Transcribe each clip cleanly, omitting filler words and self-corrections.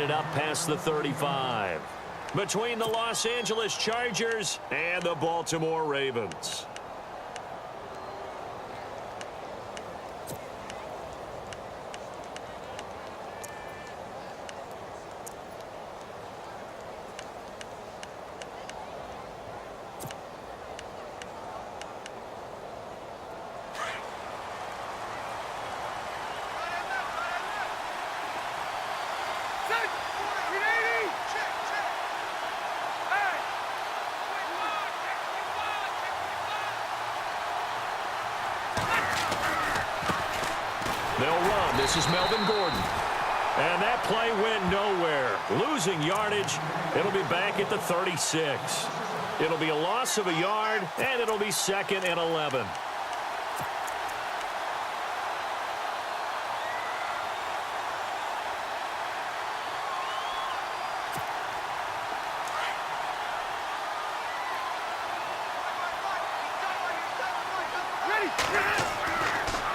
it up past the 35. Between the Los Angeles Chargers and the Baltimore Ravens. They'll run. This is Melvin Gordon. And that play went nowhere. Losing yardage. It'll be back at the 36. It'll be a loss of a yard, and it'll be 2nd and 11.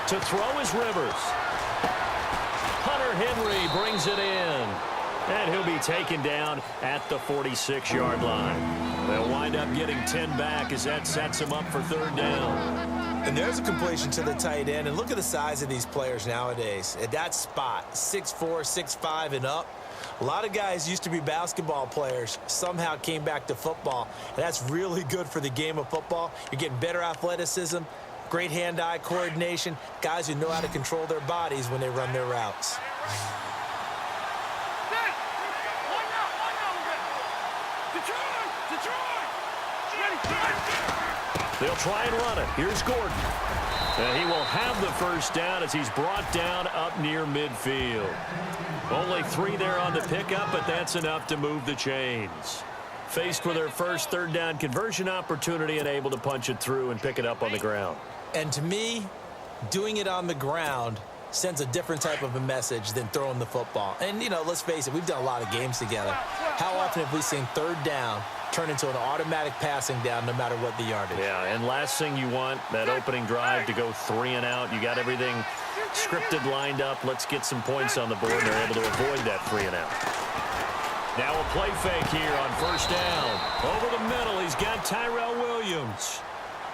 To throw is Rivers. Hunter Henry brings it in. And he'll be taken down at the 46-yard line. They'll wind up getting 10 back as that sets them up for 3rd down. And there's a completion to the tight end. And look at the size of these players nowadays. At that spot, 6'4", 6'5", and up. A lot of guys used to be basketball players, somehow came back to football. And that's really good for the game of football. You're getting better athleticism, great hand-eye coordination, guys who know how to control their bodies when they run their routes. They'll try and run it. Here's Gordon. And he will have the 1st down as he's brought down up near midfield. Only 3 there on the pickup, but that's enough to move the chains. Faced with their first 3rd down conversion opportunity and able to punch it through and pick it up on the ground. And to me, doing it on the ground sends a different type of a message than throwing the football. And, you know, let's face it, we've done a lot of games together. How often have we seen 3rd down turn into an automatic passing down no matter what the yardage? Yeah, and last thing you want, that opening drive to go 3 and out. You got everything scripted, lined up. Let's get some points on the board. They're able to avoid that 3 and out. Now a play fake here on 1st down. Over the middle, he's got Tyrell Williams.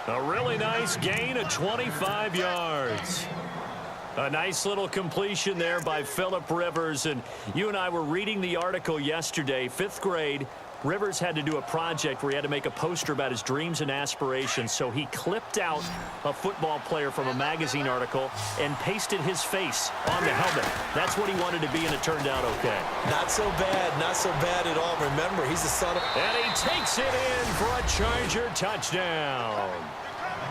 A really nice gain of 25 yards. A nice little completion there by Phillip Rivers. And you and I were reading the article yesterday, 5th grade. Rivers had to do a project where he had to make a poster about his dreams and aspirations, so he clipped out a football player from a magazine article and pasted his face on the helmet. That's what he wanted to be, and it turned out okay. Not so bad at all. Remember, he's the son of... And he takes it in for a Charger touchdown.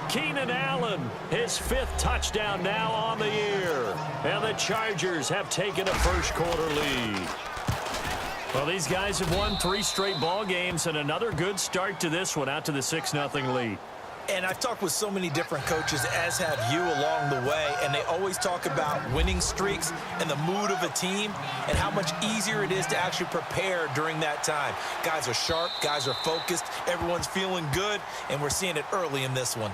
Keenan Allen, his 5th touchdown now on the year. And the Chargers have taken a 1st quarter lead. Well, these guys have won 3 straight ball games and another good start to this one, out to the 6-0 lead. And I've talked with so many different coaches, as have you, along the way, and they always talk about winning streaks and the mood of a team and how much easier it is to actually prepare during that time. Guys are sharp, guys are focused, everyone's feeling good, and we're seeing it early in this one.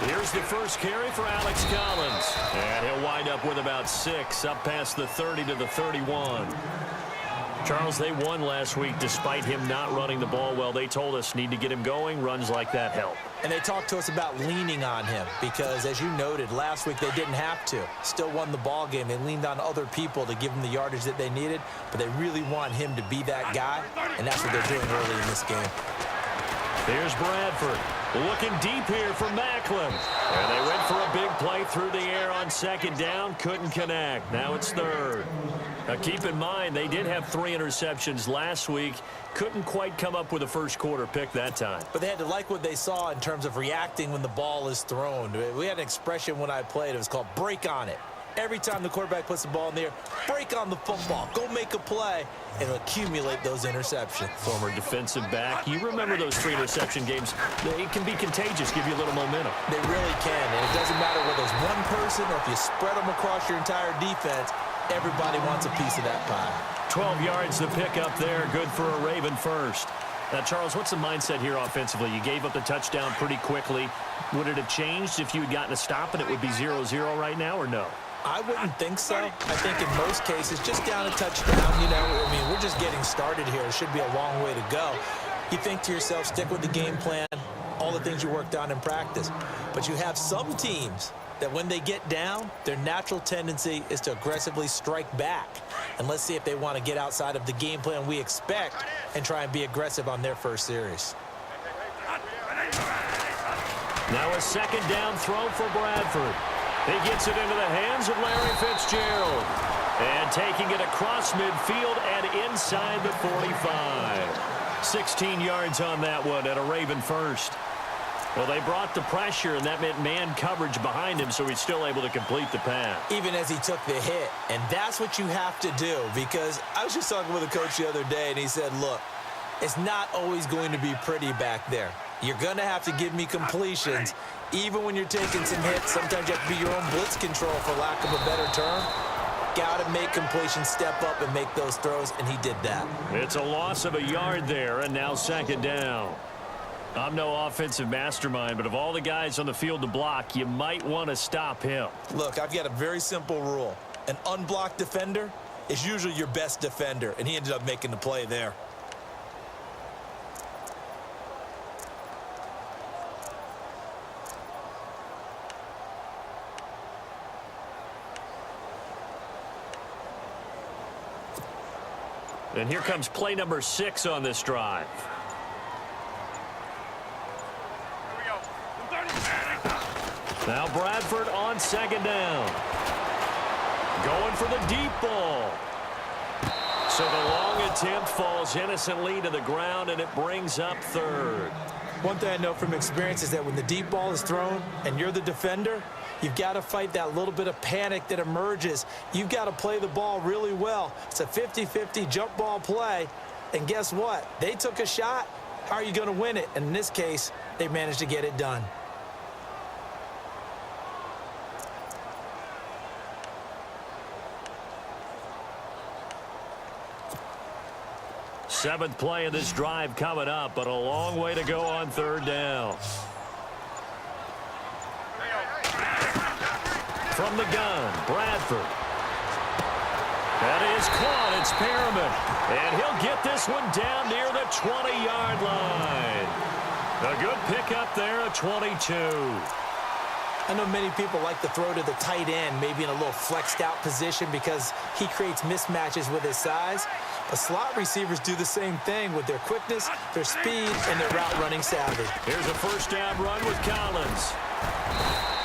Here's the first carry for Alex Collins. And he'll wind up with about 6, up past the 30 to the 31. Charles, they won last week despite him not running the ball well. They told us need to get him going. Runs like that help. And they talked to us about leaning on him because, as you noted, last week they didn't have to. Still won the ball game. They leaned on other people to give them the yardage that they needed, but they really want him to be that guy, and that's what they're doing early in this game. Here's Bradford. Looking deep here for Macklin. And they went for a big play through the air on 2nd down. Couldn't connect. Now it's 3rd. Now keep in mind, they did have 3 interceptions last week. Couldn't quite come up with a 1st quarter pick that time. But they had to like what they saw in terms of reacting when the ball is thrown. We had an expression when I played. It was called break on it. Every time the quarterback puts the ball in the air, break on the football. Go make a play and accumulate those interceptions. Former defensive back. You remember those 3 interception games. It can be contagious, give you a little momentum. They really can, and it doesn't matter whether it's one person or if you spread them across your entire defense, everybody wants a piece of that pie. 12 yards to pick up there. Good for a Raven first. Now, Charles, what's the mindset here offensively? You gave up the touchdown pretty quickly. Would it have changed if you had gotten a stop and it would be 0-0 right now, or no? I wouldn't think so. I think in most cases, just down a touchdown, you know, I mean, we're just getting started here. It should be a long way to go. You think to yourself, stick with the game plan, all the things you worked on in practice. But you have some teams that when they get down, their natural tendency is to aggressively strike back. And let's see if they want to get outside of the game plan we expect and try and be aggressive on their first series. Now a second down throw for Bradford. He gets it into the hands of Larry Fitzgerald. And taking it across midfield and inside the 45. 16 yards on that one at a Raven first. Well, they brought the pressure, and that meant man coverage behind him, so he's still able to complete the pass. Even as he took the hit. And that's what you have to do, because I was just talking with a coach the other day, and he said, look, it's not always going to be pretty back there. You're going to have to give me completions. Even when you're taking some hits, sometimes you have to be your own blitz control, for lack of a better term. Got to make completions, step up and make those throws, and he did that. It's a loss of a yard there, and now second down. I'm no offensive mastermind, but of all the guys on the field to block, you might want to stop him. Look, I've got a very simple rule. An unblocked defender is usually your best defender, and he ended up making the play there. And here comes play number 6 on this drive. Now Bradford on second down. Going for the deep ball. So the long attempt falls innocently to the ground, and it brings up third. One thing I know from experience is that when the deep ball is thrown and you're the defender, you've got to fight that little bit of panic that emerges. You've got to play the ball really well. It's a 50-50 jump ball play. And guess what? They took a shot. How are you going to win it? And in this case, they managed to get it done. Seventh play of this drive coming up, but a long way to go on third down. From the gun, Bradford. That is caught. It's Perriman. And he'll get this one down near the 20-yard line. A good pickup there, a 22. I know many people like to throw to the tight end, maybe in a little flexed out position because he creates mismatches with his size. But slot receivers do the same thing with their quickness, their speed, and their route running savvy. Here's a first down run with Collins.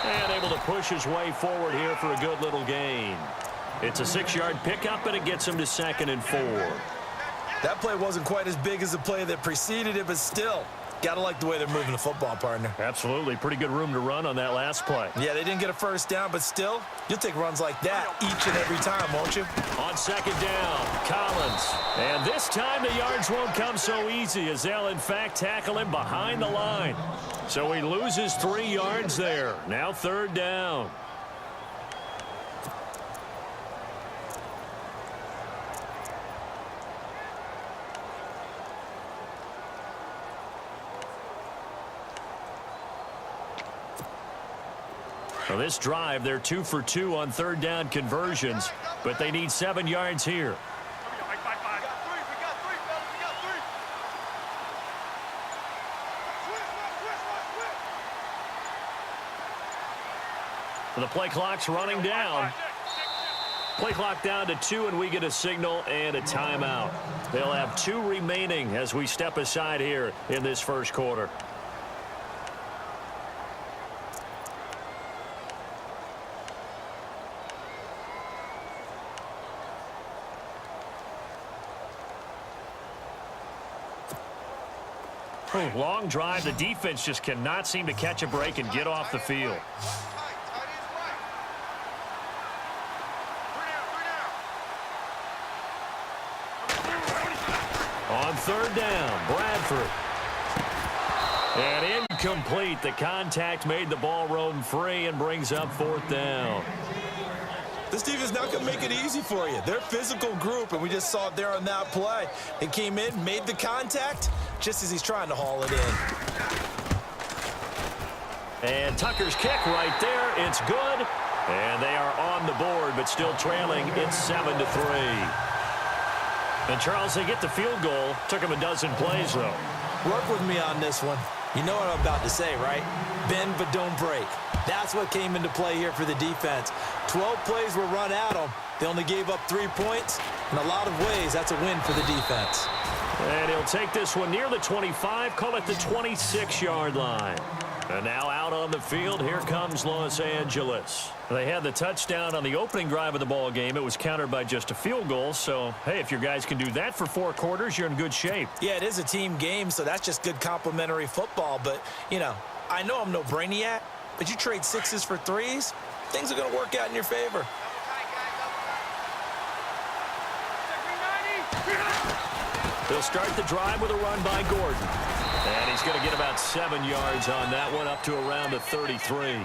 And able to push his way forward here for a good little gain. It's a 6-yard pickup, and it gets him to 2nd and 4. That play wasn't quite as big as the play that preceded it, but still, got to like the way they're moving the football, partner. Absolutely. Pretty good room to run on that last play. Yeah, they didn't get a first down, but still, you'll take runs like that each and every time, won't you? On second down, Collins. And this time the yards won't come so easy, as they'll, in fact, tackle him behind the line. So he loses 3 yards there. Now third down. Well, this drive, they're 2 for 2 on third down conversions, but they need 7 yards here. The play clock's running down. Play clock down to 2, and we get a signal and a timeout. They'll have 2 remaining as we step aside here in this first quarter. Long drive. The defense just cannot seem to catch a break and get off the field. third down. Bradford. And incomplete. The contact made the ball roam free and brings up fourth down. This team is not going to make it easy for you. They're a physical group, and we just saw it there on that play. They came in, made the contact, just as he's trying to haul it in. And Tucker's kick right there. It's good. And they are on the board, but still trailing. It's 7-3. And, Charles, they get the field goal. Took them a dozen plays, though. Work with me on this one. You know what I'm about to say, right? Bend but don't break. That's what came into play here for the defense. 12 plays were run at them. They only gave up 3 points. In a lot of ways, that's a win for the defense. And he'll take this one near the 25, call it the 26-yard line. And now out on the field, here comes Los Angeles. They had the touchdown on the opening drive of the ball game. It was countered by just a field goal. So, hey, if your guys can do that for 4 quarters, you're in good shape. Yeah, it is a team game, so that's just good complimentary football. But, you know, I know I'm no brainiac, but you trade 6s for 3s, things are going to work out in your favor. They'll start the drive with a run by Gordon. And he's going to get about 7 yards on that one, up to around the 33.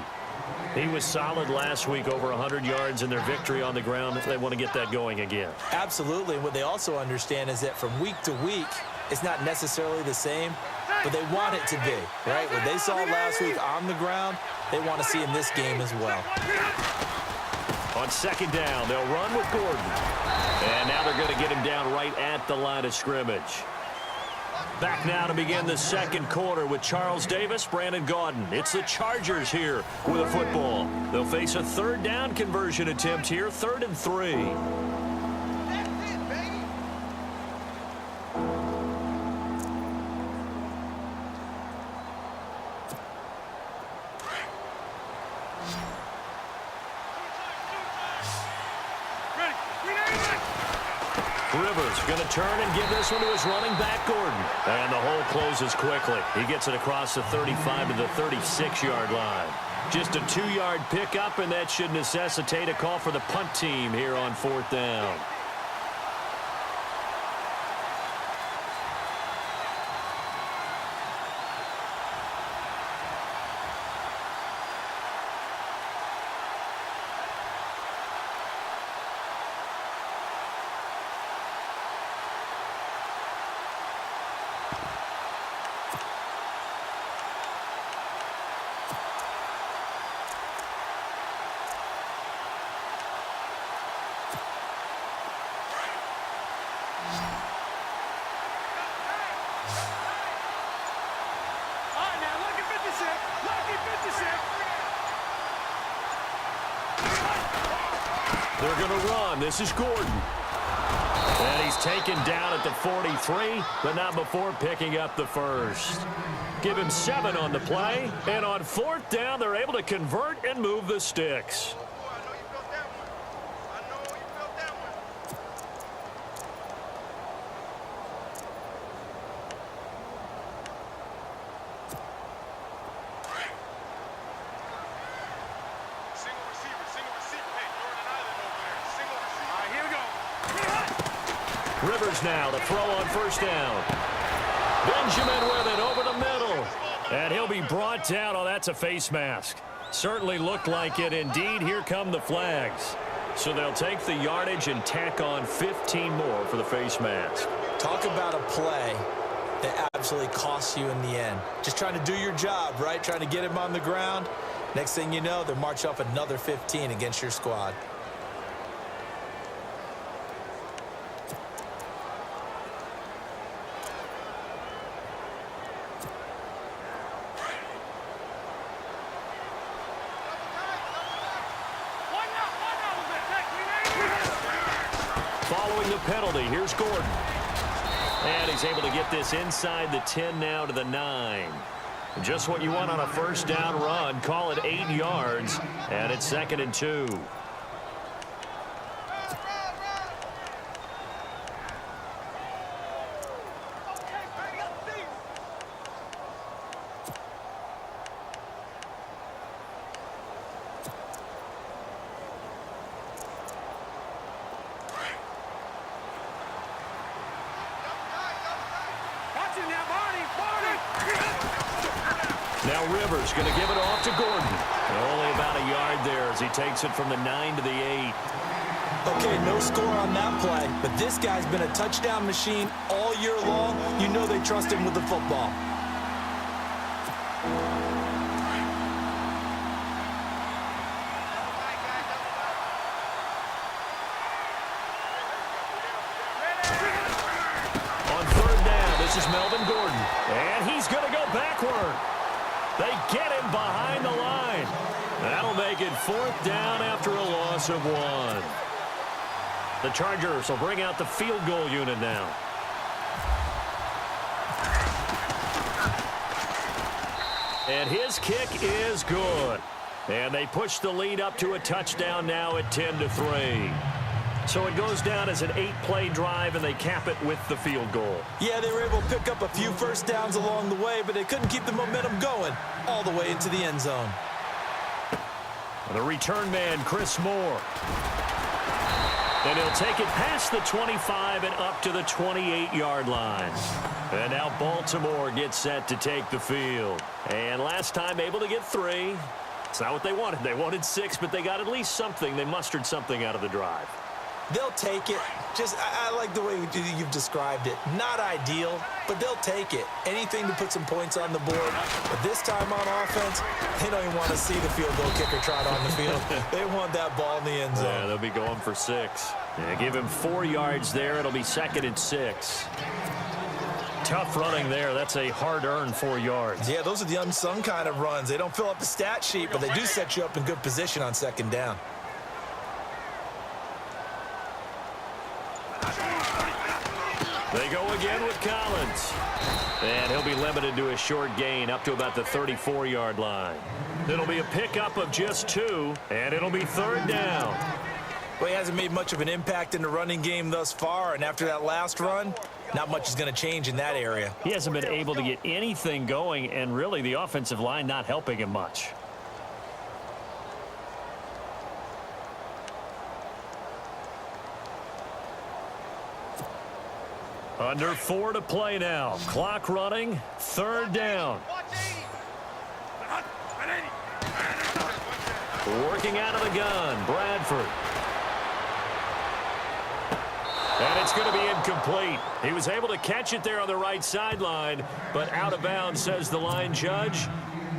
He was solid last week, over 100 yards in their victory on the ground. They want to get that going again. Absolutely. And what they also understand is that from week to week, it's not necessarily the same, but they want it to be, right? What they saw last week on the ground, they want to see in this game as well. On second down, they'll run with Gordon. And now they're going to get him down right at the line of scrimmage. Back now to begin the second quarter with Charles Davis, Brandon Gaudin. It's the Chargers here with a football. They'll face a third down conversion attempt here, 3rd and 3. Rivers going to turn and give this one to his running back, Gordon. And the hole closes quickly. He gets it across the 35 to the 36-yard line. Just a 2-yard pickup, and that should necessitate a call for the punt team here on 4th down. They're going to run. This is Gordon. And he's taken down at the 43, but not before picking up the first. Give him 7 on the play. And on 4th down, they're able to convert and move the sticks. Rivers now to throw on 1st down. Benjamin with it over the middle. And he'll be brought down. Oh, that's a face mask. Certainly looked like it. Indeed, here come the flags. So they'll take the yardage and tack on 15 more for the face mask. Talk about a play that absolutely costs you in the end. Just trying to do your job, right? Trying to get him on the ground. Next thing you know, they'll march off another 15 against your squad. Following the penalty, here's Gordon. And he's able to get this inside the 10 now to the 9. Just what you want on a 1st down run. Call it 8 yards, and it's 2nd and 2. Rivers going to give it off to Gordon. Only about a yard there as he takes it from the 9 to the 8. Okay, no score on that play, but this guy's been a touchdown machine all year long. You know they trust him with the football. On third down, this is Melvin Gordon, and he's going to go backward. They get him behind the line. That'll make it fourth down after a loss of 1. The Chargers will bring out the field goal unit now. And his kick is good. And they push the lead up to a touchdown now at 10 to 3. So it goes down as an 8-play drive, and they cap it with the field goal. Yeah, they were able to pick up a few first downs along the way, but they couldn't keep the momentum going all the way into the end zone. The return man, Chris Moore. And he'll take it past the 25 and up to the 28-yard line. And now Baltimore gets set to take the field. And last time able to get 3. It's not what they wanted. They wanted 6, but they got at least something. They mustered something out of the drive. They'll take it. I like the way you've described it. Not ideal, but they'll take it. Anything to put some points on the board. But this time on offense, they don't even want to see the field goal kicker trot on the field. They want that ball in the end zone. Yeah, they'll be going for 6. Yeah, give him 4 yards there. It'll be 2nd and 6. Tough running there. That's a hard-earned 4 yards. Yeah, those are the unsung kind of runs. They don't fill up the stat sheet, but they do set you up in good position on 2nd down. They go again with Collins. And he'll be limited to a short gain up to about the 34-yard line. It'll be a pickup of just 2, and it'll be 3rd down. Well, he hasn't made much of an impact in the running game thus far, and after that last run, not much is going to change in that area. He hasn't been able to get anything going, and really the offensive line not helping him much. Under 4 to play now. Clock running. 3rd down. Working out of the gun. Bradford. And it's going to be incomplete. He was able to catch it there on the right sideline, but out of bounds, says the line judge.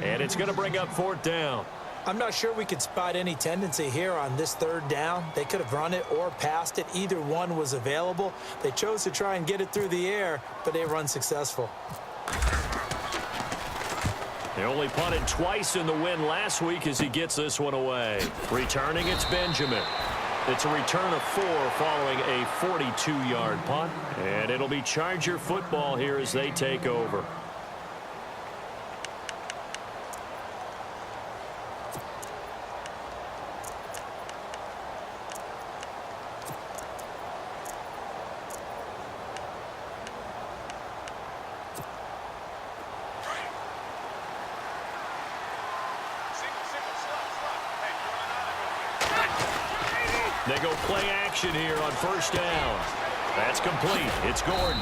And it's going to bring up 4th down. I'm not sure we could spot any tendency here on this 3rd down. They could have run it or passed it. Either one was available. They chose to try and get it through the air, but they run successful. They only punted twice in the win last week as he gets this one away. Returning, it's Benjamin. It's a return of 4 following a 42-yard punt. And it'll be Charger football here as they take over. They go play action here on 1st down. That's complete. It's Gordon.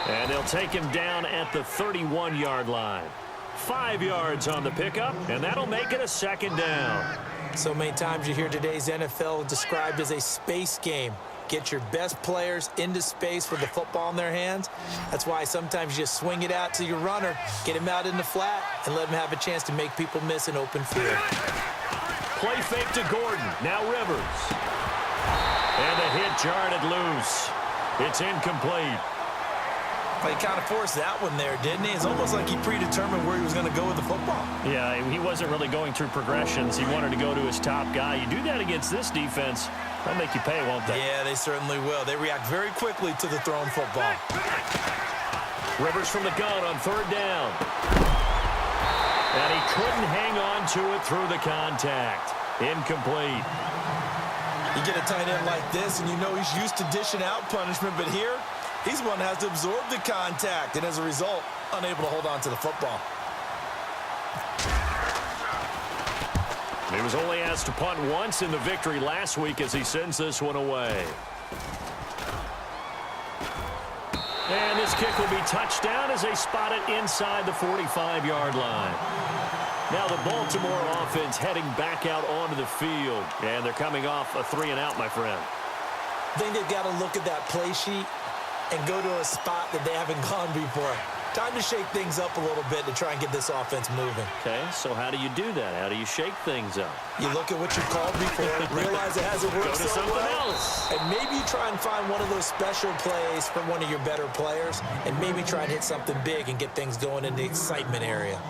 And they'll take him down at the 31-yard line. 5 yards on the pickup, and that'll make it a 2nd down. So many times you hear today's NFL described as a space game. Get your best players into space with the football in their hands. That's why sometimes you just swing it out to your runner, get him out in the flat, and let him have a chance to make people miss an open field. Play fake to Gordon. Now Rivers. And the hit jarred it loose. It's incomplete. Well, he kind of forced that one there, didn't he? It's almost like he predetermined where he was going to go with the football. Yeah, he wasn't really going through progressions. He wanted to go to his top guy. You do that against this defense, they'll make you pay, won't they? Yeah, they certainly will. They react very quickly to the thrown football. Rivers from the gun on 3rd down. And he couldn't hang on to it through the contact. Incomplete. You get a tight end like this, and you know he's used to dishing out punishment, but here, he's one that has to absorb the contact, and as a result, unable to hold on to the football. He was only asked to punt once in the victory last week as he sends this one away. And this kick will be touched down as they spot it inside the 45-yard line. Now the Baltimore offense heading back out onto the field. And they're coming off a 3-and-out, my friend. I think they've got to look at that play sheet and go to a spot that they haven't gone before. Time to shake things up a little bit to try and get this offense moving. Okay, so how do you do that? How do you shake things up? You look at what you called before, realize it hasn't worked Go to so something well, else. and maybe you try and find one of those special plays from one of your better players, and maybe try and hit something big and get things going in the excitement area.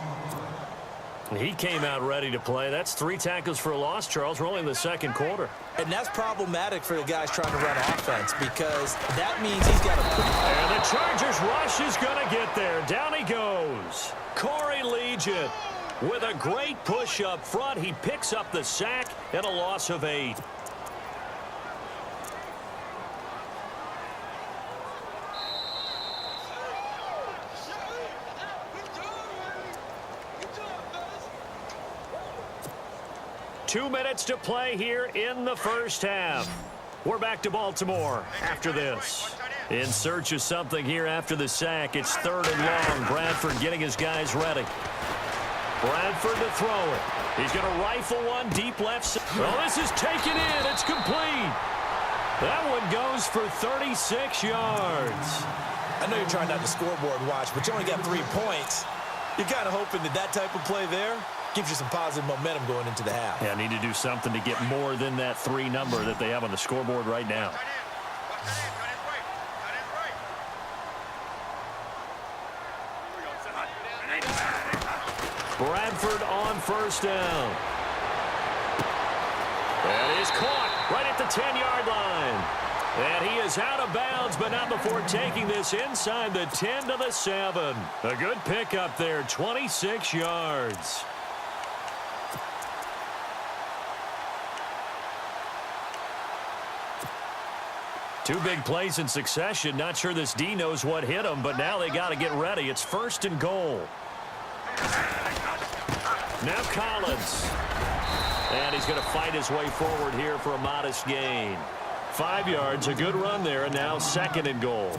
He came out ready to play. That's 3 tackles for a loss, Charles. We're only in the second quarter. And that's problematic for the guys trying to run offense because that means he's got to put... And the Chargers rush is going to get there. Down he goes. Corey Legion with a great push up front. He picks up the sack and a loss of 8. Two minutes to play here in the first half. We're back to Baltimore after this. In search of something here after the sack. It's 3rd and long. Bradford getting his guys ready. Bradford to throw it. He's going to rifle one deep left side. Well, this is taken in. It's complete. That one goes for 36 yards. I know you're trying not to scoreboard watch, but you only got 3 points. You're kind of hoping that that type of play there gives you some positive momentum going into the half. Yeah, need to do something to get more than that 3 number that they have on the scoreboard right now. Bradford on first down. That is caught right at the 10-yard line. And he is out of bounds, but not before taking this inside the 10 to the 7. A good pickup there, 26 yards. Two big plays in succession. Not sure this D knows what hit him, but now they got to get ready. It's 1st and goal. Now Collins. And he's going to fight his way forward here for a modest gain. 5 yards, a good run there, and now 2nd and goal.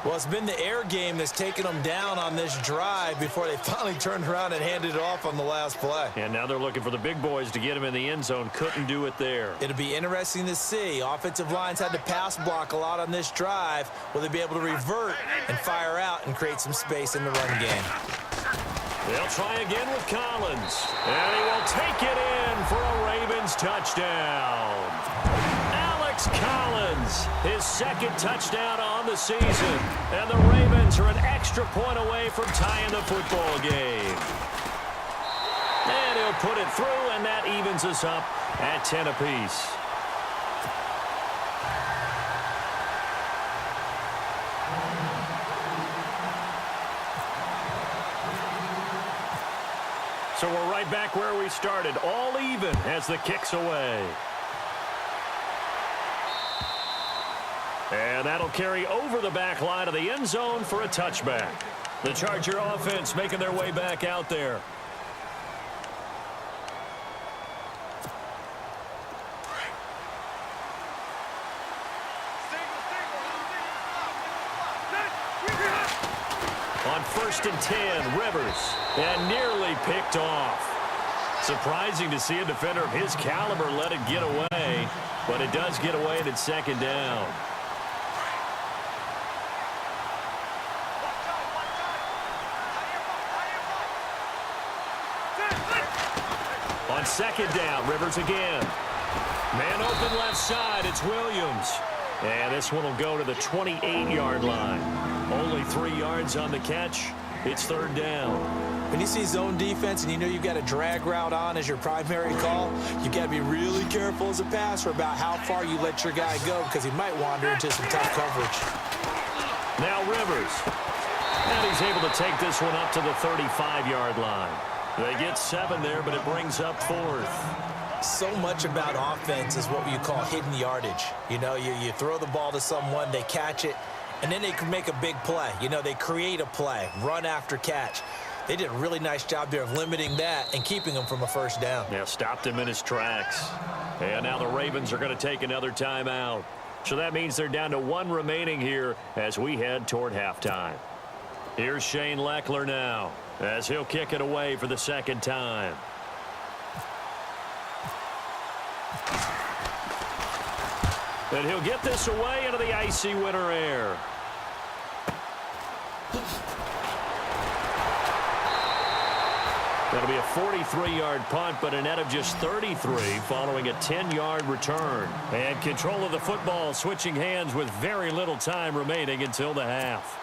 Well, it's been the air game that's taken them down on this drive before they finally turned around and handed it off on the last play. And now they're looking for the big boys to get him in the end zone. Couldn't do it there. It'll be interesting to see. Offensive lines had to pass block a lot on this drive. Will they be able to revert and fire out and create some space in the run game? They'll try again with Collins. And he will take it in for a Ravens touchdown. Alex Collins, his 2nd touchdown on the season. And the Ravens are an extra point away from tying the football game. And he'll put it through, and that evens us up at 10 apiece. So we're right back where we started, all even as the kick's away. And that'll carry over the back line of the end zone for a touchback. The Charger offense making their way back out there. On 1st and 10, Rivers, and nearly picked off. Surprising to see a defender of his caliber let it get away, but it does get away and it's 2nd down. On 2nd down, Rivers again. Man open left side, it's Williams. And this one will go to the 28-yard line. Only 3 yards on the catch. It's 3rd down. When you see zone defense and you know you've got a drag route on as your primary call, you've got to be really careful as a passer about how far you let your guy go because he might wander into some tough coverage. Now Rivers. And he's able to take this one up to the 35-yard line. They get 7 there, but it brings up 4th. So much about offense is what you call hidden yardage. You know, you throw the ball to someone, they catch it, and then they can make a big play. You know, they create a play, run after catch. They did a really nice job there of limiting that and keeping him from a 1st down. Yeah, stopped him in his tracks. And now the Ravens are going to take another timeout. So that means they're down to 1 remaining here as we head toward halftime. Here's Shane Lechler now. as he'll kick it away for the second time. And he'll get this away into the icy winter air. That'll be a 43-yard punt, but a net of just 33 following a 10-yard return. And control of the football switching hands with very little time remaining until the half.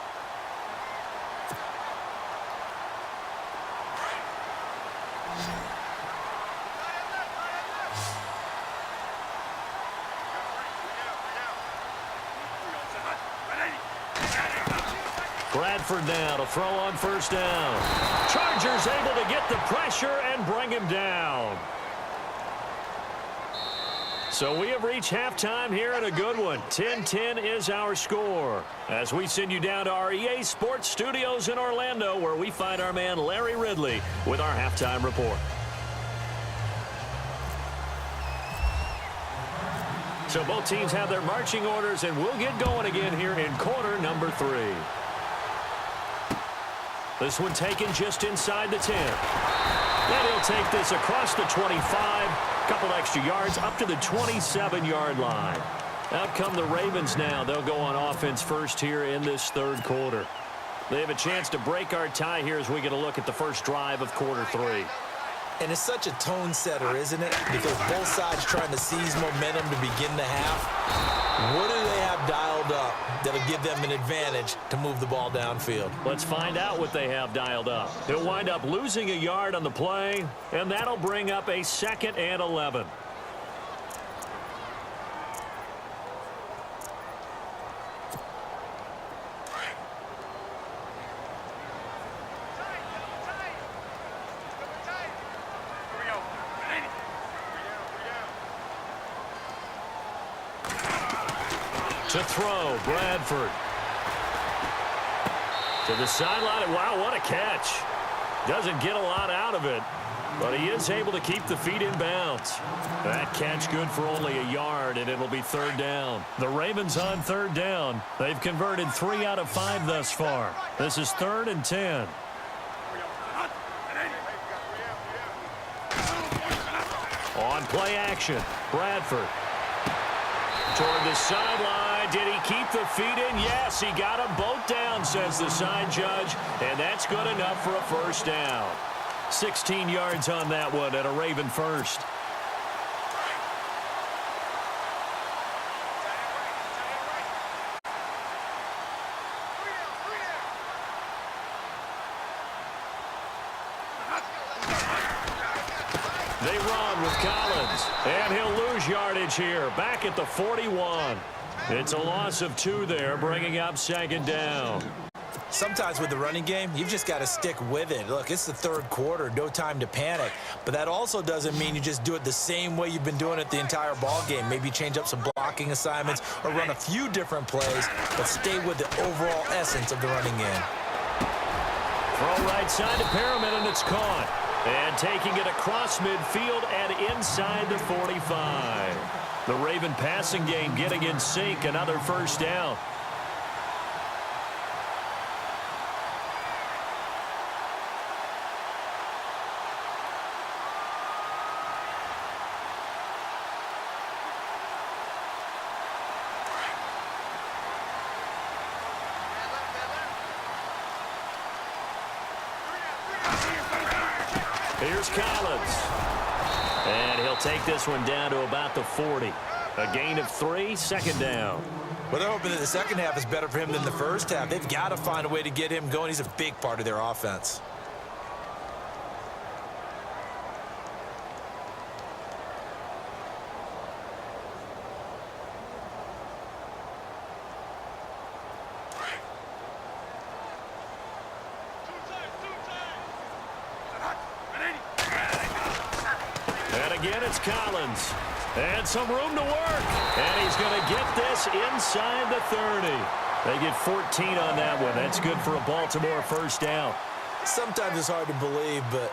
Bradford now to throw on first down. Chargers able to get the pressure and bring him down. So we have reached halftime here in a good one. 10-10 is our score. As we send you down to our EA Sports Studios in Orlando, where we find our man Larry Ridley with our halftime report. So both teams have their marching orders, and we'll get going again here in quarter number 3. This one taken just inside the 10. And he'll take this across the 25. Couple extra yards up to the 27-yard line. Out come the Ravens now. They'll go on offense first here in this third quarter. They have a chance to break our tie here as we get a look at the first drive of quarter 3. And it's such a tone setter, isn't it? Because both sides trying to seize momentum to begin the half. What do they have dialed up that'll give them an advantage to move the ball downfield? Let's find out what they have dialed up. He'll wind up losing a yard on the play, and that'll bring up a 2nd and 11. To throw, Bradford. To the sideline. Wow, what a catch. Doesn't get a lot out of it, but he is able to keep the feet in bounds. That catch good for only a yard, and it'll be 3rd down. The Ravens on 3rd down. They've converted 3 out of 5 thus far. This is 3rd and 10. On play action, Bradford. Toward the sideline. Did he keep the feet in? Yes, he got them both down, says the side judge, and that's good enough for a first down. 16 yards on that one at a Raven first. They run with Collins, and he'll lose yardage here, back at the 41. It's a loss of 2 there, bringing up 2nd down. Sometimes with the running game, you've just got to stick with it. Look, it's the 3rd quarter, no time to panic. But that also doesn't mean you just do it the same way you've been doing it the entire ball game. Maybe change up some blocking assignments or run a few different plays, but stay with the overall essence of the running game. Throw right side to Perriman, and it's caught. And taking it across midfield and inside the 45. The Raven passing game getting in sync, another first down. Here's Collins. And he'll take this one down to about the 40. A gain of 3, 2nd down. Well, they're hoping that the second half is better for him than the first half. They've got to find a way to get him going. He's a big part of their offense. Again, it's Collins. And some room to work. And he's going to get this inside the 30. They get 14 on that one. That's good for a Baltimore first down. Sometimes it's hard to believe, but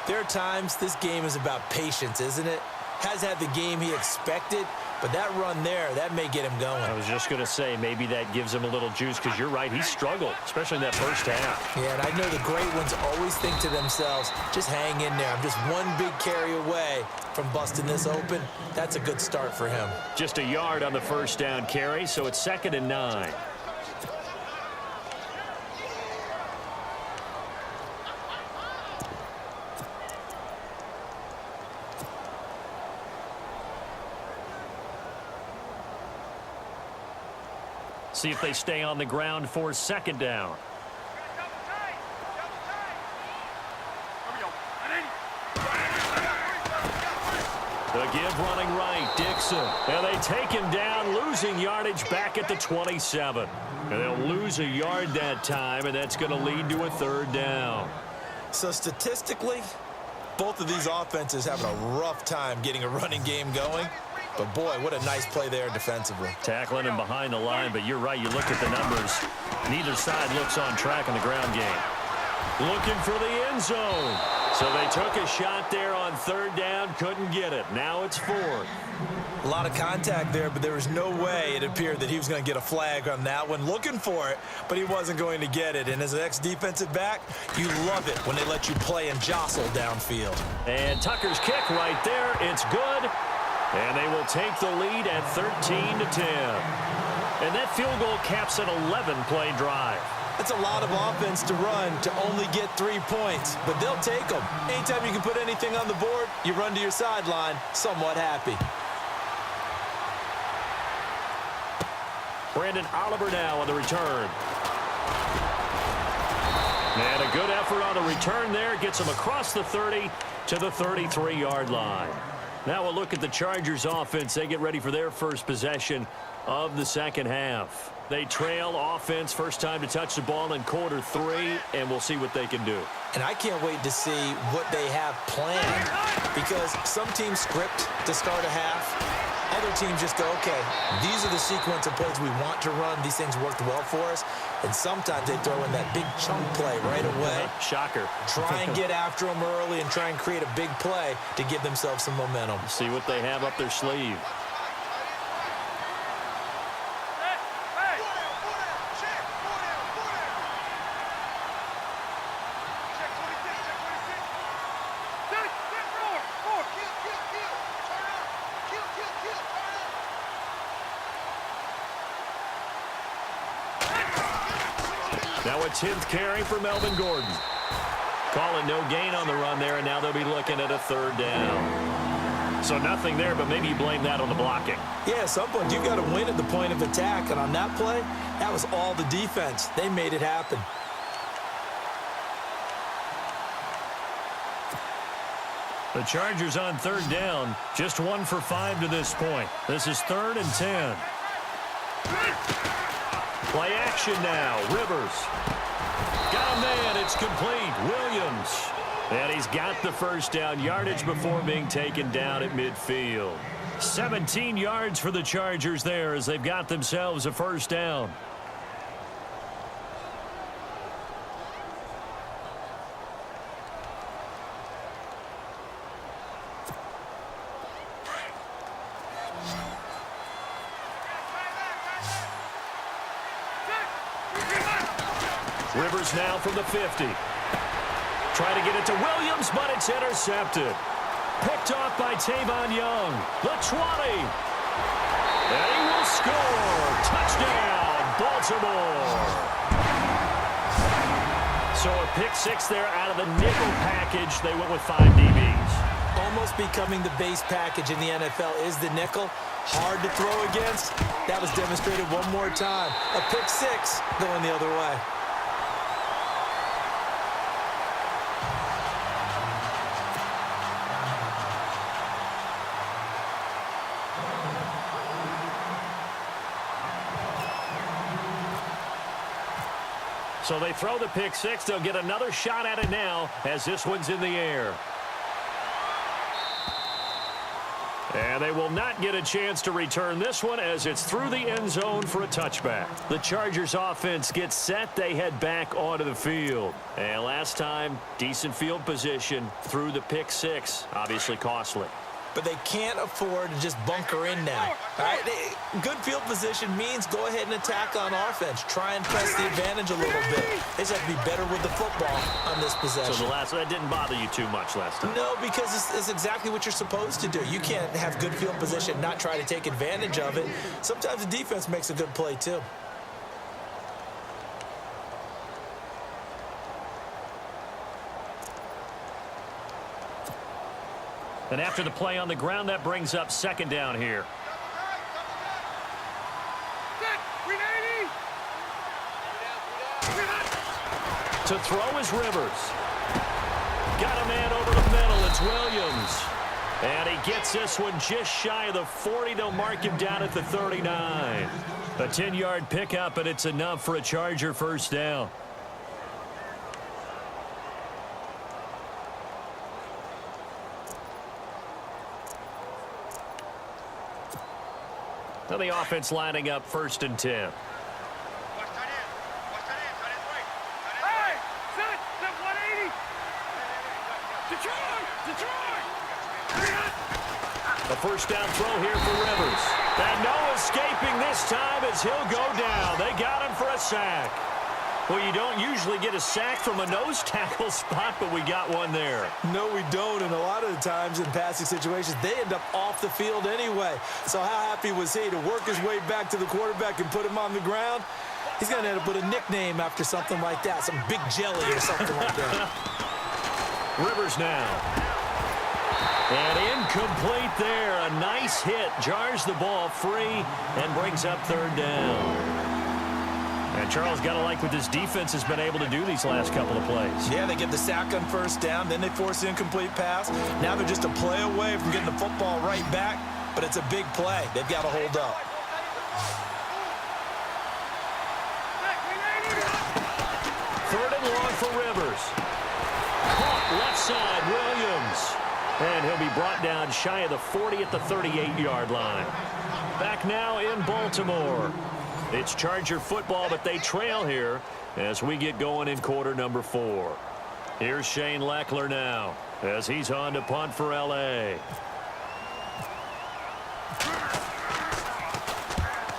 there are times this game is about patience, isn't it? Has had the game he expected, but that run there, that may get him going. I was just going to say, maybe that gives him a little juice, because you're right, he struggled, especially in that first half. Yeah, and I know the great ones always think to themselves, just hang in there. I'm just one big carry away from busting this open. That's a good start for him. Just a yard on the first down carry, so it's 2nd and 9. See if they stay on the ground for 2nd down. The give running right, Dixon. And they take him down, losing yardage back at the 27. And they'll lose a yard that time, and that's going to lead to a 3rd down. So statistically, both of these offenses having a rough time getting a running game going. But, boy, what a nice play there defensively. Tackling him behind the line, but you're right. You look at the numbers. Neither side looks on track in the ground game. Looking for the end zone. So they took a shot there on 3rd down, couldn't get it. Now it's 4th. A lot of contact there, but there was no way it appeared that he was going to get a flag on that one. Looking for it, but he wasn't going to get it. And as an ex-defensive back, you love it when they let you play and jostle downfield. And Tucker's kick right there. It's good. And they will take the lead at 13-10. And that field goal caps an 11-play drive. It's a lot of offense to run to only get 3 points, but they'll take them. Anytime you can put anything on the board, you run to your sideline somewhat happy. Brandon Oliver now on the return. And a good effort on the return there. Gets him across the 30 to the 33-yard line. Now we'll look at the Chargers offense. They get ready for their first possession of the second half. They trail offense, first time to touch the ball in quarter 3, and we'll see what they can do. And I can't wait to see what they have planned, because some teams script to start a half. Other teams just go, okay, these are the sequence of plays we want to run. These things worked well for us. And sometimes they throw in that big chunk play right away. Shocker. Try and get after them early and try and create a big play to give themselves some momentum. See what they have up their sleeve. Now a 10th carry for Melvin Gordon. Calling no gain on the run there, and now they'll be looking at a 3rd down. So nothing there, but maybe you blame that on the blocking. Yeah, at some point you've got to win at the point of attack, and on that play, that was all the defense. They made it happen. The Chargers on 3rd down, just 1 for 5 to this point. This is 3rd and 10. Play action now. Rivers. Got a man. It's complete. Williams. And he's got the first down yardage before being taken down at midfield. 17 yards for the Chargers there as they've got themselves a first down. Rivers now from the 50. Try to get it to Williams, but it's intercepted. Picked off by Tavon Young. The 20. And he will score. Touchdown, Baltimore. So a pick 6 there out of the nickel package. They went with 5 DBs. Almost becoming the base package in the NFL is the nickel. Hard to throw against. That was demonstrated one more time. A pick 6 going the other way. So they throw the pick 6. They'll get another shot at it now as this one's in the air. And they will not get a chance to return this one as it's through the end zone for a touchback. The Chargers offense gets set. They head back onto the field. And last time, decent field position through the pick 6. Obviously costly. but they can't afford to just bunker in now. All right? Good field position means go ahead and attack on offense. Try and press the advantage a little bit. They just have to be better with the football on this possession. So that didn't bother you too much last time? No, because it's exactly what you're supposed to do. You can't have good field position, not try to take advantage of it. Sometimes the defense makes a good play, too. And after the play on the ground, that brings up second down here. To throw is Rivers. Got a man over the middle. It's Williams. And he gets this one just shy of the 40. They'll mark him down at the 39. A 10-yard pickup, and it's enough for a Charger first down. Now the offense lining up 1st and 10. A first down throw here for Rivers. And no escaping this time as he'll go down. They got him for a sack. Well, you don't usually get a sack from a nose tackle spot, but we got one there. No, we don't, and a lot of the times in passing situations, they end up off the field anyway. So how happy was he to work his way back to the quarterback and put him on the ground? He's going to end up with a nickname after something like that, some Big Jelly or something like that. Rivers now. And incomplete there. A nice hit. Jars the ball free and brings up 3rd down. And Charles, got to like what this defense has been able to do these last couple of plays. Yeah, they get the sack on 1st down, then they force the incomplete pass. Now they're just a play away from getting the football right back, but it's a big play. They've got to hold up. Third and long for Rivers. Caught left side, Williams. And he'll be brought down shy of the 40 at the 38-yard line. Back now in Baltimore. It's Charger football, but they trail here as we get going in quarter number 4. Here's Shane Lechler now as he's on to punt for L.A.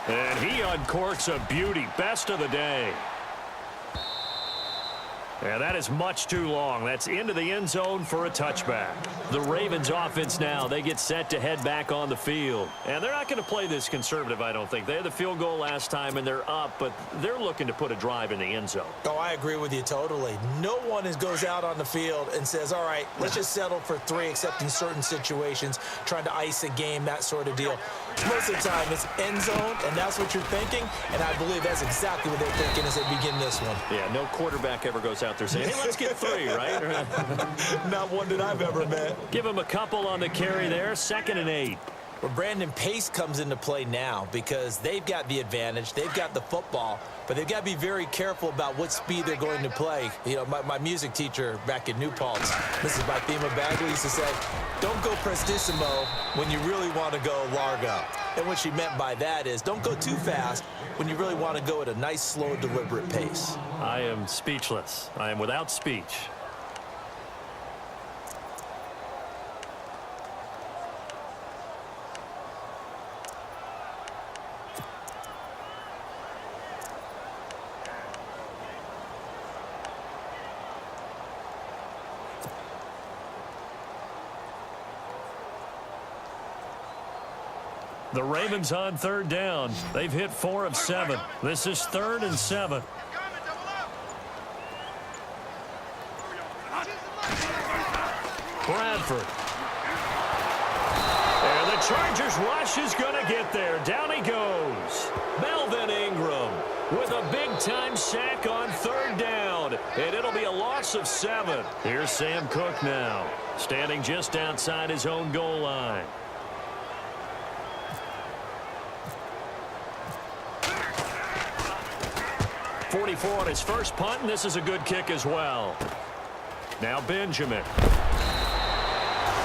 And he uncorks a beauty. Best of the day. And that is much too long. That's into the end zone for a touchback. The Ravens offense now, they get set to head back on the field. And they're not going to play this conservative, I don't think. They had the field goal last time, and they're up, but they're looking to put a drive in the end zone. Oh, I agree with you totally. No one goes out on the field and says, all right, let's just settle for 3, except in certain situations, trying to ice a game, that sort of deal. Most of the time, it's end zone, and that's what you're thinking, and I believe that's exactly what they're thinking as they begin this one. Yeah, no quarterback ever goes out there saying, hey, let's get 3, right? Not one that I've ever met. Give him a couple on the carry there, 2nd and 8. Well, Brandon, pace comes into play now because they've got the advantage. They've got the football, but they've got to be very careful about what speed they're going to play. You know, my music teacher back in New Paltz, Mrs. Bythema Bagley, used to say, don't go prestissimo when you really want to go largo. And what she meant by that is don't go too fast when you really want to go at a nice, slow, deliberate pace. I am speechless. I am without speech. The Ravens on 3rd down. They've hit 4 of 7. This is 3rd and 7. Bradford. And the Chargers rush is going to get there. Down he goes. Melvin Ingram with a big-time sack on 3rd down. And it'll be a loss of 7. Here's Sam Cook now, standing just outside his own goal line. .44 on his first punt, and this is a good kick as well. Now Benjamin.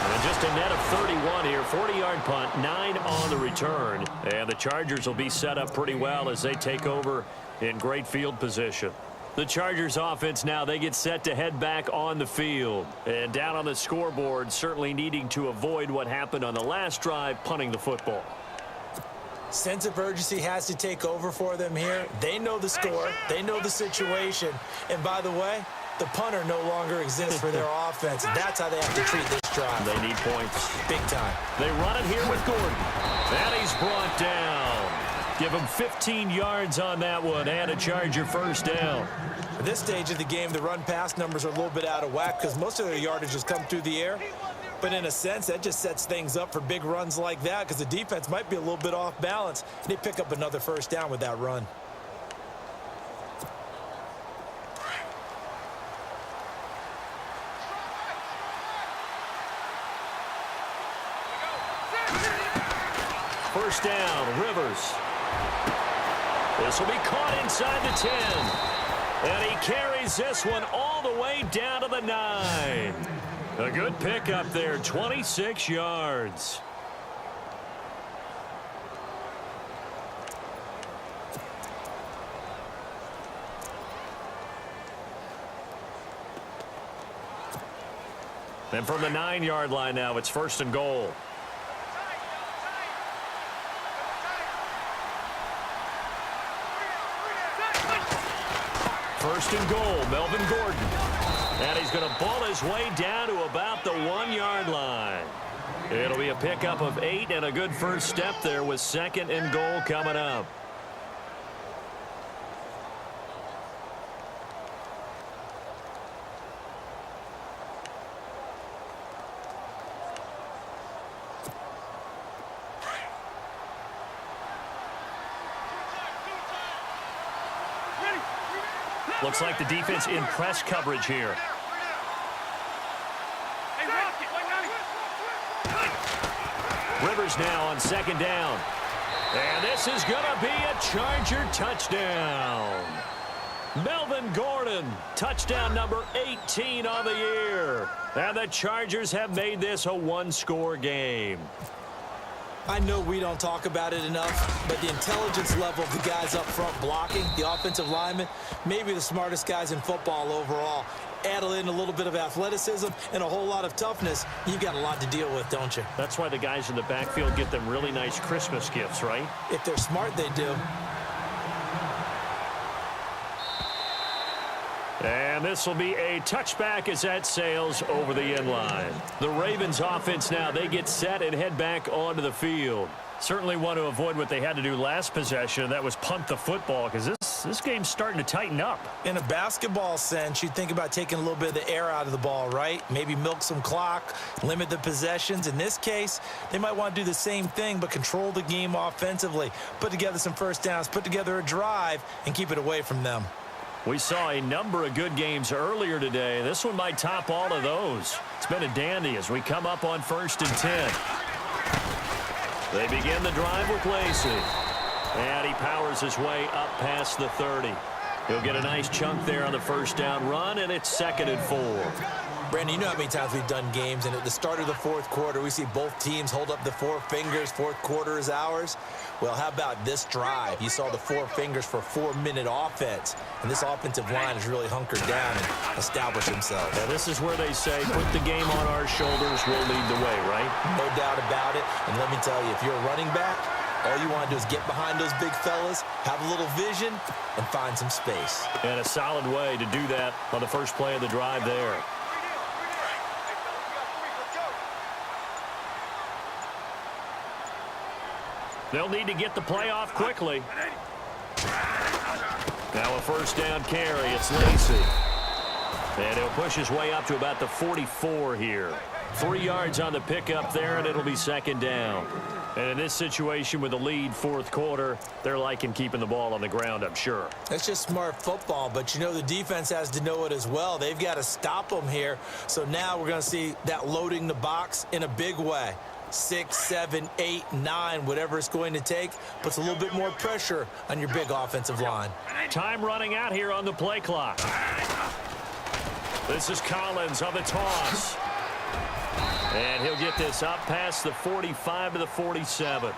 And just a net of 31 here, 40-yard punt, 9 on the return. And the Chargers will be set up pretty well as they take over in great field position. The Chargers offense now, they get set to head back on the field. And down on the scoreboard, certainly needing to avoid what happened on the last drive, punting the football. Sense of urgency has to take over for them here. They know the score. They know the situation. And by the way, the punter no longer exists for their offense. That's how they have to treat this drive. They need points. Big time. They run it here with Gordon. And he's brought down. Give him 15 yards on that one and a Charger first down. At this stage of the game, the run-pass numbers are a little bit out of whack because most of their yardage has come through the air. But in a sense, that just sets things up for big runs like that because the defense might be a little bit off balance. They pick up another first down with that run. First down, Rivers. This will be caught inside the 10. And he carries this one all the way down to the 9. A good pickup there, 26 yards. And from the 9-yard line now, it's first and goal. First and goal, Melvin Gordon. And he's going to ball his way down to about the 1-yard line. It'll be a pickup of 8 and a good first step there with second and goal coming up. Looks like the defense in press coverage here. Rivers now on second down. And this is going to be a Charger touchdown. Melvin Gordon, touchdown number 18 on the year. And the Chargers have made this a one-score game. I know we don't talk about it enough, but the intelligence level of the guys up front blocking, the offensive linemen, maybe the smartest guys in football overall. Add in a little bit of athleticism and a whole lot of toughness, you got a lot to deal with, don't you? That's why the guys in the backfield get them really nice Christmas gifts, right? If they're smart, they do. And this will be a touchback as that sails over the end line. The Ravens offense now, they get set and head back onto the field. Certainly want to avoid what they had to do last possession, and that was punt the football, because this game's starting to tighten up. In a basketball sense, you think about taking a little bit of the air out of the ball, right? Maybe milk some clock, limit the possessions. In this case, they might want to do the same thing, but control the game offensively. Put together some first downs, put together a drive, and keep it away from them. We saw a number of good games earlier today. This one might top all of those. It's been a dandy as we come up on first and 10. They begin the drive with Lacy. And he powers his way up past the 30. He'll get a nice chunk there on the first down run, and it's second and 4. Brandon, you know how many times we've done games, and at the start of the fourth quarter, we see both teams hold up the four fingers, fourth quarter is ours. Well, how about this drive? You saw the four fingers for 4-minute offense, and this offensive line has really hunkered down and established themselves. Now, this is where they say, put the game on our shoulders, we'll lead the way, right? No doubt about it, and let me tell you, if you're a running back, all you want to do is get behind those big fellas, have a little vision, and find some space. And a solid way to do that on the first play of the drive there. They'll need to get the play off quickly. Now a first down carry. It's Lacy. And he'll push his way up to about the 44 here. 3 yards on the pickup there, and it'll be second down. And in this situation with the lead fourth quarter, they're liking keeping the ball on the ground, I'm sure. That's just smart football, but you know the defense has to know it as well. They've got to stop them here. So now we're going to see that loading the box in a big way. 6, 7, 8, 9, whatever it's going to take, puts a little bit more pressure on your big offensive line. Time running out here on the play clock. This is Collins on the toss. And he'll get this up past the 45 to the 47.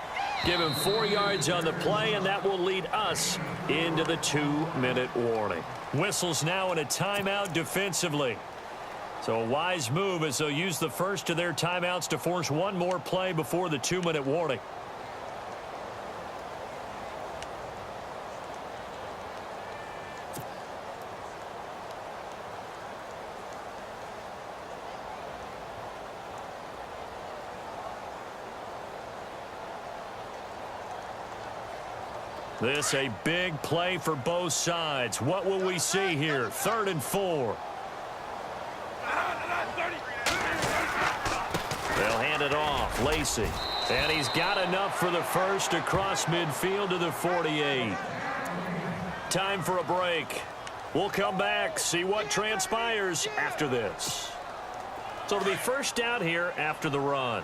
Give him 4 yards on the play, and that will lead us into the 2-minute warning. Whistles now in a timeout defensively. So a wise move as they'll use the first of their timeouts to force one more play before the 2-minute warning. This a big play for both sides. What will we see here? 3rd and 4. They'll hand it off. Lacy. And he's got enough for the first across midfield to the 48. Time for a break. We'll come back, see what transpires after this. So it'll be first down here after the run.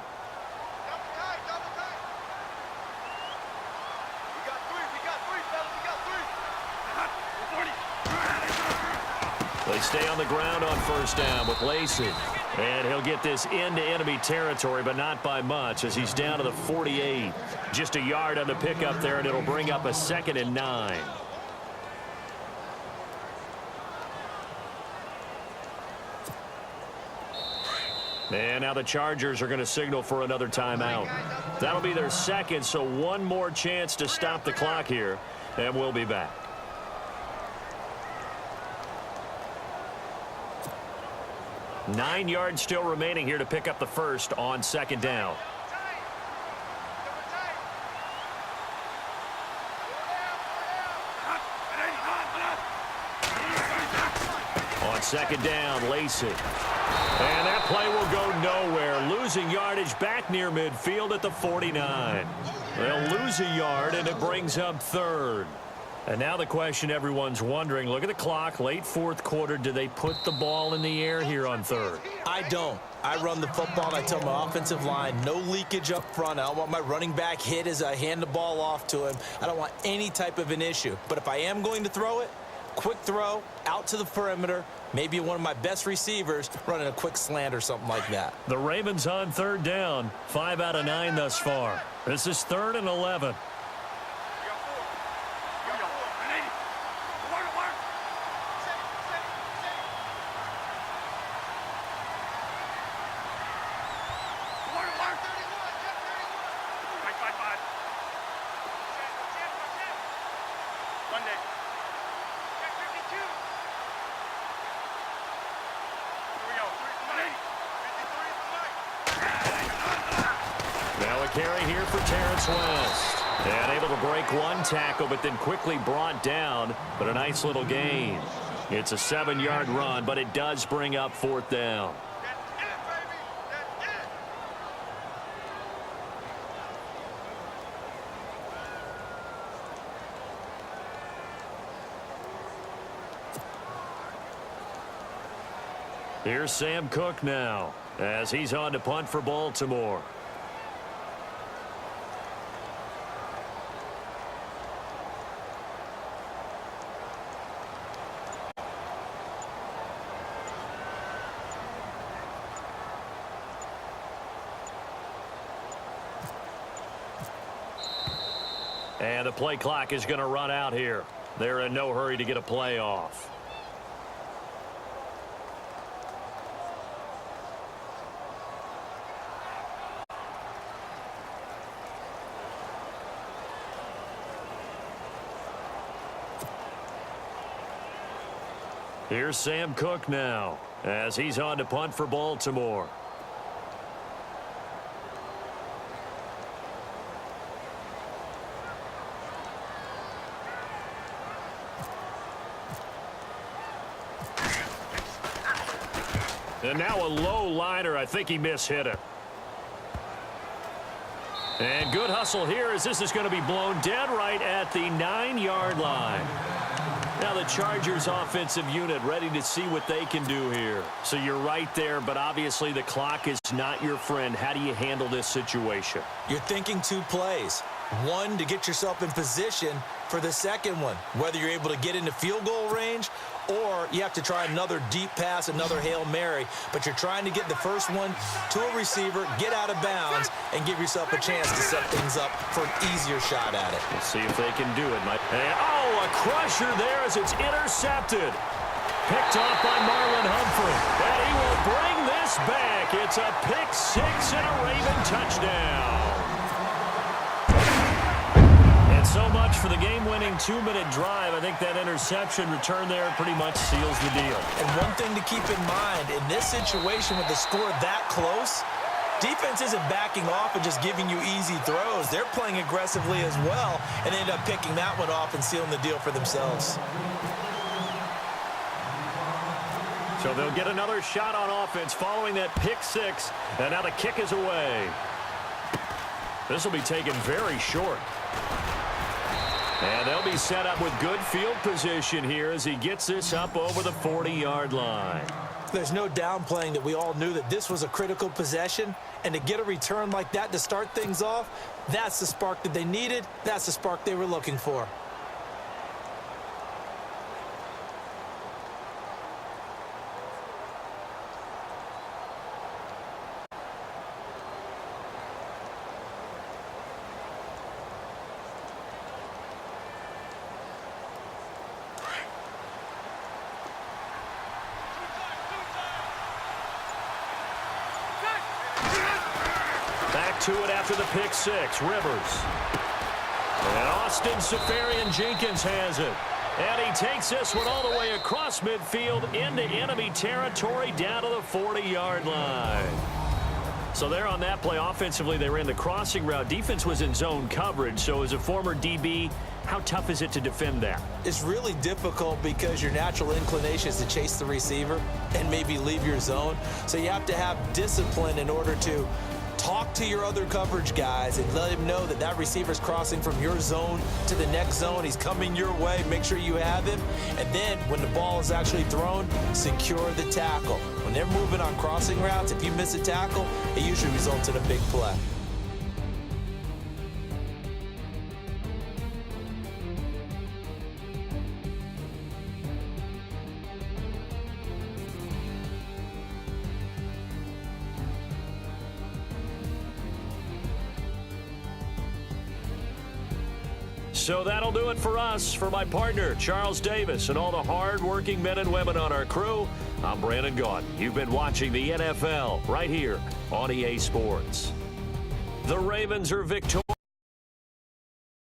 They stay on the ground on first down with Lacy. And he'll get this into enemy territory, but not by much as he's down to the 48. Just a yard on the pickup there, and it'll bring up a 2nd and 9. And now the Chargers are going to signal for another timeout. That'll be their second, so one more chance to stop the clock here, and we'll be back. Nine yards still remaining here to pick up the first on 2nd down. On 2nd down, Lacy. And that play will go nowhere. Losing yardage back near midfield at the 49. They'll lose a yard, and it brings up 3rd. And now the question everyone's wondering, look at the clock, late 4th quarter. Do they put the ball in the air here on 3rd? I don't. I run the football, and I tell my offensive line, no leakage up front. I don't want my running back hit as I hand the ball off to him. I don't want any type of an issue. But if I am going to throw it, quick throw, out to the perimeter, maybe one of my best receivers running a quick slant or something like that. The Ravens on 3rd down, 5 out of 9 thus far. This is 3rd and 11. Carry here for Terrence West. And able to break one tackle, but then quickly brought down. But a nice little gain. It's a 7-yard run, but it does bring up 4th down. Here's Sam Cook now as he's on to punt for Baltimore. And the play clock is going to run out here. They're in no hurry to get a play off. Here's Sam Cook now as he's on to punt for Baltimore. And now a low liner. I think he mishit it. And good hustle here as this is going to be blown dead right at the 9-yard line. Now the Chargers offensive unit ready to see what they can do here. So you're right there, but obviously the clock is not your friend. How do you handle this situation? You're thinking 2 plays. One, to get yourself in position for the second one, whether you're able to get into field goal range or you have to try another deep pass, another Hail Mary, but you're trying to get the first one to a receiver, get out of bounds, and give yourself a chance to set things up for an easier shot at it. We'll see if they can do it, Mike. And, oh, a crusher there as it's intercepted. Picked off by Marlon Humphrey. And he will bring this back. It's a pick six and a Raven touchdown. And so much for the game-winning 2-minute drive. I think that interception return there pretty much seals the deal. And one thing to keep in mind, in this situation with the score that close, defense isn't backing off and just giving you easy throws. They're playing aggressively as well and end up picking that one off and sealing the deal for themselves. So they'll get another shot on offense following that pick six. And now the kick is away. This will be taken very short. And they'll be set up with good field position here as he gets this up over the 40-yard line. There's no downplaying that we all knew that this was a critical possession. And to get a return like that to start things off, that's the spark that they needed. That's the spark they were looking for. Back to it after the pick six. Rivers. And Austin Seferian-Jenkins has it. And he takes this one all the way across midfield into enemy territory down to the 40-yard line. So there on that play, offensively, they ran the crossing route. Defense was in zone coverage. So as a former DB, how tough is it to defend that? It's really difficult because your natural inclination is to chase the receiver and maybe leave your zone. So you have to have discipline in order to talk to your other coverage guys and let him know that that receiver's crossing from your zone to the next zone. He's coming your way. Make sure you have him. And then when the ball is actually thrown, secure the tackle. When they're moving on crossing routes, if you miss a tackle, it usually results in a big play. So that'll do it for us. For my partner, Charles Davis, and all the hard-working men and women on our crew, I'm Brandon Gaudin. You've been watching the NFL right here on EA Sports. The Ravens are victorious.